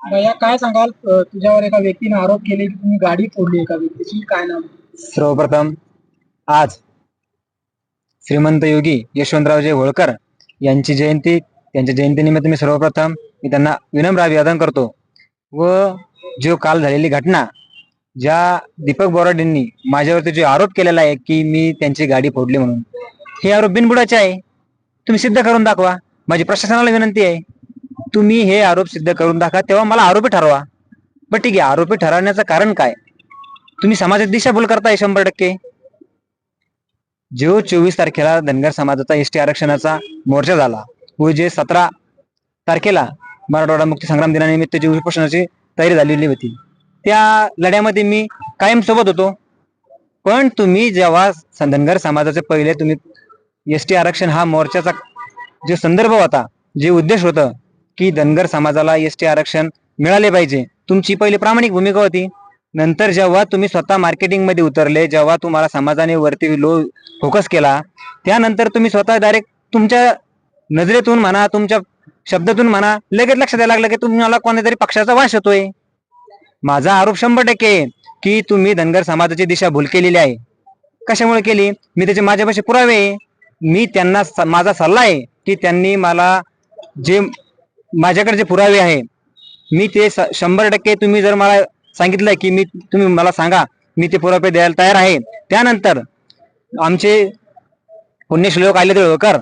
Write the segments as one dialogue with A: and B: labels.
A: भैया काय सांगाल तुझ्यावर एका व्यक्तीने आरोप केले की तुम्ही गाडी फोडली एका व्यक्तीची, काय नाव?
B: सर्वप्रथम आज श्रीमंत योगी यशवंतरावजी होळकर यांची जयंती, त्यांच्या जयंतीनिमित्त मी सर्वप्रथम त्यांना विनम्र अभिवादन करतो. व जो काल झालेली घटना, ज्या दीपक बोराडेंनी माझ्यावरती जो आरोप केलेला आहे की मी त्यांची गाडी फोडली म्हणून, हे आरोप बिनबुडाचे आहे. तुम्ही सिद्ध करून दाखवा. माझी प्रशासनाला विनंती आहे, तुम्ही हे आरोप सिद्ध करून दाखवा, तेव्हा मला आरोपी ठरवा. पण ठीक आहे, आरोपी ठरवण्याचं कारण काय? तुम्ही समाजात दिशाभूल करताय 100%. जो 24 तारखेला धनगर समाजाचा एसटी आरक्षणाचा मोर्चा झाला व जे 17 तारखेला मराठवाडा मुक्ती संग्राम दिनानिमित्त जी उपोषणाची तयारी झालेली होती, त्या लढ्यामध्ये मी कायम सोबत होतो. पण तुम्ही जेव्हा धनगर समाजाचे पहिले तुम्ही एसटी आरक्षण हा मोर्चाचा जो संदर्भ होता, जे उद्देश होतं की धनगर समाजाला एसटी आरक्षण मिळाले पाहिजे, तुमची पहिली प्रामाणिक भूमिका होती. नंतर जेव्हा तुम्ही स्वतः मार्केटिंग मध्ये उतरले, जेव्हा तुम्हाला समाजाने वरती लो फोकस केला, त्यानंतर तुम्ही स्वतः डायरेक्ट तुमच्या नजरेतून म्हणा, तुमच्या शब्दातून म्हणा, लगेच लक्षात यायला लागलं की तुम्हाला कोणत्यातरी पक्षाचा वास येतोय. माझा आरोप 100% की तुम्ही धनगर समाजाची दिशाभूल केलेली आहे. कशामुळे केली? मी त्याचे माझ्यापाशी पुरावे आहे. मी त्यांना माझा सल्ला आहे की त्यांनी मला जे माझ्याकडे जे पुरावे आहे, मी ते 100% तुम्ही जर मला सांगितलं की तुम्ही मला सांगा, मी ते पुरावे द्यायला तयार आहे. त्यानंतर आमचे पुण्यश्लोक अहिल्यादेवी होळकर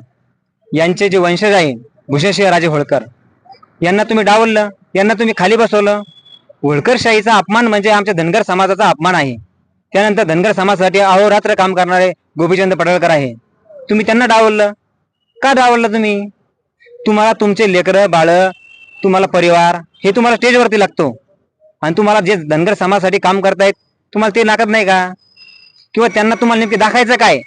B: यांचे जे वंशज आहे भूषणसिंह राजे होळकर, यांना तुम्ही डावललं, यांना तुम्ही खाली बसवलं. होळकरशाहीचा अपमान म्हणजे आमच्या धनगर समाजाचा अपमान आहे. त्यानंतर धनगर समाजासाठी अहोरात्र काम करणारे गोपीचंद पडळकर आहे, तुम्ही त्यांना डावललं. का डावललं तुम्ही? तुम्हाला तुमचे लेकरं बाळ, तुम्हाला परिवार हे तुम्हाला स्टेजवरती लागतो, आणि तुम्हाला जे धनगर समाजासाठी काम करतायत तुम्हाला ते लागत नाही का? किंवा त्यांना तुम्हाला नेमके दाखायचं काय?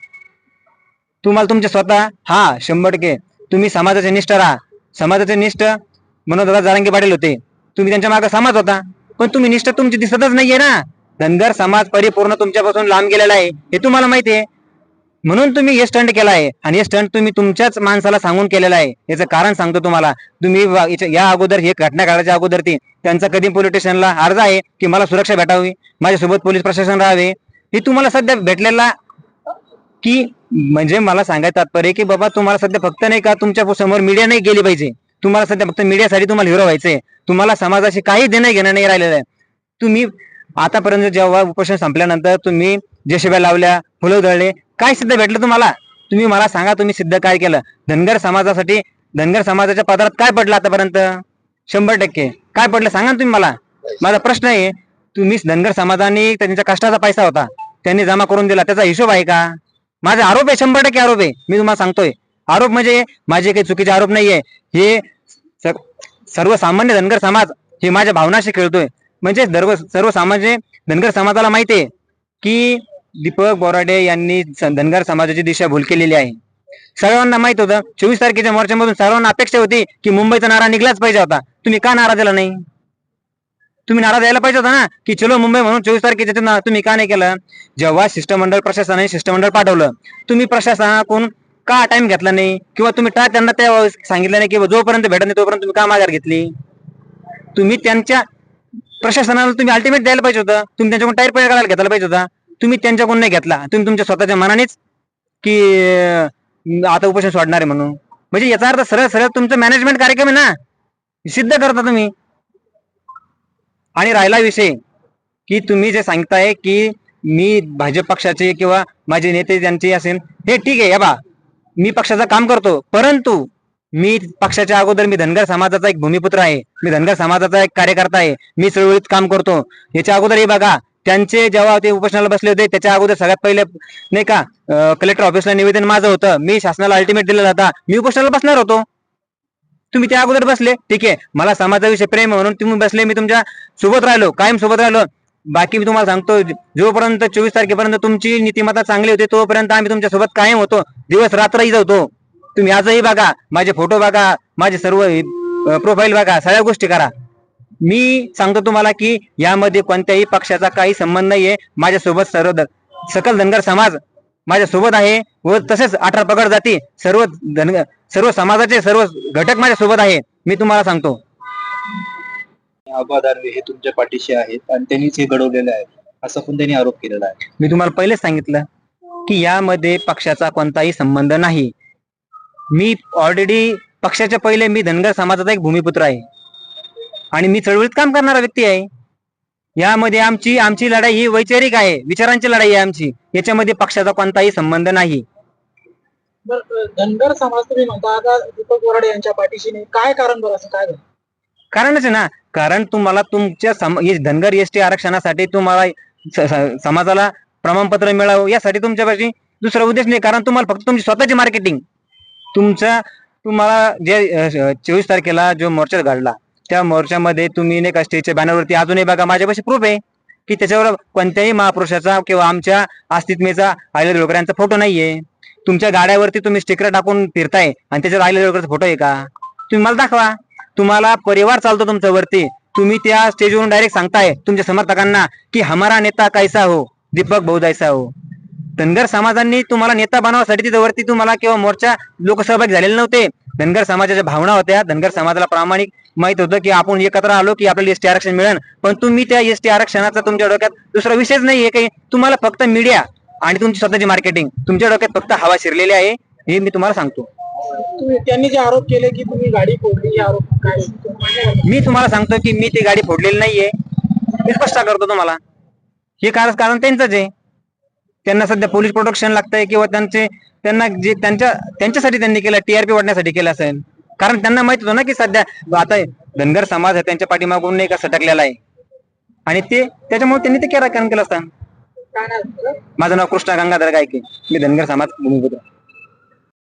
B: तुम्हाला तुमचे स्वतः 100% तुम्ही समाजाचे निष्ठ राहा. समाजाचे निष्ठ मनोहरदादा जरांगे पाटील होते, तुम्ही त्यांच्या मागे समाज होता, पण तुम्ही निष्ठ तुमची दिसतच नाहीये ना. धनगर समाज परिपूर्ण तुमच्यापासून लांब गेलेला आहे, हे तुम्हाला माहिती आहे. म्हणून तुम्ही हे स्टंट केला आहे, आणि हे स्टंट तुम्ही तुमच्याच माणसाला सांगून केलेला आहे. याचं कारण सांगतो तुम्हाला. तुम्ही या अगोदर हे घटना घडायच्या अगोदर त्यांचा कधी पोलीस स्टेशनला अर्ज आहे की मला सुरक्षा भेटावी, माझ्यासोबत पोलीस प्रशासन राहावे. हे तुम्हाला सध्या भेटलेला की म्हणजे मला सांगायचं तात्पर्य की बाबा तुम्हाला सध्या फक्त नाही का तुमच्या समोर मीडिया नाही गेली पाहिजे, तुम्हाला सध्या फक्त मीडियासाठी तुम्हाला हिरो व्हायचंय. तुम्हाला समाजाशी काही देणं घेणं नाही राहिलेलं आहे. तुम्ही आतापर्यंत जेव्हा उपोषण संपल्यानंतर तुम्ही जेशिब्या लावल्या, फुलं उधळले, काय सिद्ध भेटलं तुम्हाला? तुम्ही मला सांगा, तुम्ही सिद्ध काय केलं? धनगर समाजासाठी, धनगर समाजाच्या पदरात काय पडलं आतापर्यंत? 100% काय पडलं सांगा तुम्ही मला. माझा प्रश्न आहे, तुम्ही धनगर समाजाने त्यांच्या कष्टाचा पैसा होता त्यांनी जमा करून दिला, त्याचा हिशोब आहे का? माझा आरोप आहे, 100% आरोप आहे. मी तुम्हाला सांगतोय, आरोप म्हणजे माझे काही चुकीचे आरोप नाहीये. हे सर्वसामान्य धनगर समाज हे माझ्या भावनाशी खेळतोय. म्हणजे सर्वसामान्य धनगर समाजाला माहितीये की दीपक बोराडे यांनी धनगर समाजाची दिशाभूल केलेली आहे. सर्वांना माहित होतं. 24 तारखेच्या मोर्चामधून सर्वांना अपेक्षा होती की मुंबईचा नारा निघलाच पाहिजे होता. तुम्ही का नारा दिला नाही? तुम्ही नारा द्यायला पाहिजे होता ना की चलो मुंबई म्हणून. 24 तारखेच्या तुम्ही का नाही केलं? जेव्हा शिष्टमंडळ, प्रशासनाने शिष्टमंडळ पाठवलं, तुम्ही प्रशासनाकडून का टाइम घेतला नाही? किंवा तुम्ही त्यांना त्या सांगितलं नाही की जोपर्यंत भेटत नाही तोपर्यंत तुम्ही का माघार घेतली? तुम्ही त्यांच्या प्रशासनाला तुम्ही अल्टिमेट द्यायला पाहिजे होतं. तुम्ही त्यांच्याकडून टायर पैसा काढायला घेतला पाहिजे होता. तुम्ही त्यांच्याकडून नाही घेतला. तुम्ही तुमच्या स्वतःच्या मनानेच की आता उपोषण सोडणार आहे म्हणून. म्हणजे याचा अर्थ सरळ सरळ तुमचं मॅनेजमेंट कार्यक्रम आहे ना, सिद्ध करता तुम्ही. आणि राहिला विषय की तुम्ही जे सांगताय की मी भाजप पक्षाचे किंवा माझे नेते ज्यांचे असेल, हे ठीक आहे. बा, मी पक्षाचं काम करतो, परंतु मी पक्षाच्या अगोदर मी धनगर समाजाचा एक भूमिपुत्र आहे, मी धनगर समाजाचा एक कार्यकर्ता आहे, मी चळवळीत काम करतो. याच्या अगोदर हे बघा, त्यांचे जेव्हा ते उपोषणाला बसले होते त्याच्या अगोदर सगळ्यात पहिले नाही का कलेक्टर ऑफिसला निवेदन माझं होतं, मी शासनाला अल्टिमेट दिलेला होता, मी उपोषणाला बसणार होतो. तुम्ही त्या अगोदर बसले, ठीक आहे, मला समाजाविषयी प्रेम म्हणून तुम्ही बसले, मी तुमच्या सोबत राहिलो, कायम सोबत राहिलो. बाकी मी तुम्हाला सांगतो, जोपर्यंत 24 तारखेपर्यंत तुमची नीतिमत्ता चांगली होती तोपर्यंत आम्ही तुमच्या सोबत कायम होतो, दिवस रात्रही होतो. तुम्ही आजही बघा, माझे फोटो बघा, माझे सर्व प्रोफाईल बघा, सगळ्या गोष्टी करा. मी सांगतो तुम्हाला की यामध्ये कोणत्याही पक्षाचा काही संबंध नाहीये. माझ्यासोबत सकल धनगर समाज माझ्या सोबत आहे, व तसेच 18 पगड जाती सर्व समाजाचे सर्व घटक माझ्या सोबत आहे. मी तुम्हाला सांगतो.
C: आबा दानवे हे तुमच्या पाठीशी आहेत आणि त्यांनीच हे घडवलेलं आहे असं पण त्यांनी आरोप केलेला आहे.
B: मी तुम्हाला पहिलेच सांगितलं की यामध्ये पक्षाचा कोणताही संबंध नाही. मी ऑलरेडी पक्षाच्या पहिले मी धनगर समाजाचा एक भूमिपुत्र आहे आणि मी चळवळीत काम करणारा व्यक्ती आहे. यामध्ये आमची आमची लढाई ही वैचारिक आहे, विचारांची लढाई आहे आमची. याच्यामध्ये पक्षाचा कोणताही संबंध नाही.
A: बरं, धनगर समाज तुम्ही म्हणता आता दीपक बोराडे यांच्या पाठीशी नाही, काय कारण बरं असं काय झालं?
B: कारणच आहे ना, कारण तुम्हाला तुमच्या धनगर एसटी आरक्षणासाठी तुम्हाला समाजाला प्रमाणपत्र मिळावं यासाठी तुमच्यापाशी दुसरा उद्देश नाही. कारण तुम्हाला फक्त तुमची स्वतःची मार्केटिंग तुम्हाला जे 24 तारखेला जो मोर्चा घडला त्या मोर्चामध्ये तुम्ही नाही का स्टेजच्या बॅनरवरती अजूनही बघा माझ्यापाशी प्रूफ आहे की त्याच्यावर कोणत्याही महापुरुषाचा किंवा आमच्या अस्तित्वाचा आलेल्या लोकांचा फोटो नाहीये. तुमच्या गाड्यावरती तुम्ही स्टिकर टाकून फिरताय आणि त्याच्यावर आलेल्या लोकांचा फोटो आहे का? तुम्ही मला दाखवा. तुम्हाला परिवार चालतो तुमच्या वरती, तुम्ही त्या स्टेजवरून डायरेक्ट सांगताय तुमच्या समर्थकांना की हमारा नेता कैसा हो, दीपक भाऊ जैसा हो. धनगर समाजांनी तुम्हाला नेता बनवण्यासाठी तिथे वरती तुम्हाला किंवा मोर्चा लोक सहभागी झालेले नव्हते. धनगर समाजाच्या भावना होत्या. धनगर समाजाला प्रामाणिक माहित होतं की आपण एकत्र आलो की आपल्याला एसटी आरक्षण मिळेल. पण तुम्ही त्या एसटी आरक्षणाचा तुमच्या डोक्यात दुसरा विषयच नाहीये काही. तुम्हाला फक्त मीडिया आणि तुमची स्वतःची मार्केटिंग, तुमच्या डोक्यात फक्त हवा शिरलेली आहे. हे मी तुम्हाला सांगतो.
A: त्यांनी जे आरोप केले की तुम्ही गाडी फोडली, हे आरोप काय?
B: मी तुम्हाला सांगतो की मी ती गाडी फोडलेली नाहीये. मी स्पष्ट करतो तुम्हाला. हे कारण त्यांचंच आहे. त्यांना सध्या पोलीस प्रोटेक्शन लागतंय किंवा त्यांना जे त्यांच्यासाठी त्यांनी केलं, टीआरपी वाढण्यासाठी केलं असेल. कारण त्यांना माहित होतं ना की सध्या आता धनगर समाज त्यांच्या पाठीमागून नाही का सटकलेला आहे आणि त्याच्यामुळे त्यांनी ते केलं असतं. माझं नाव कृष्णा गंगाधर गायके, मी धनगर समाज भूमिपुत्र.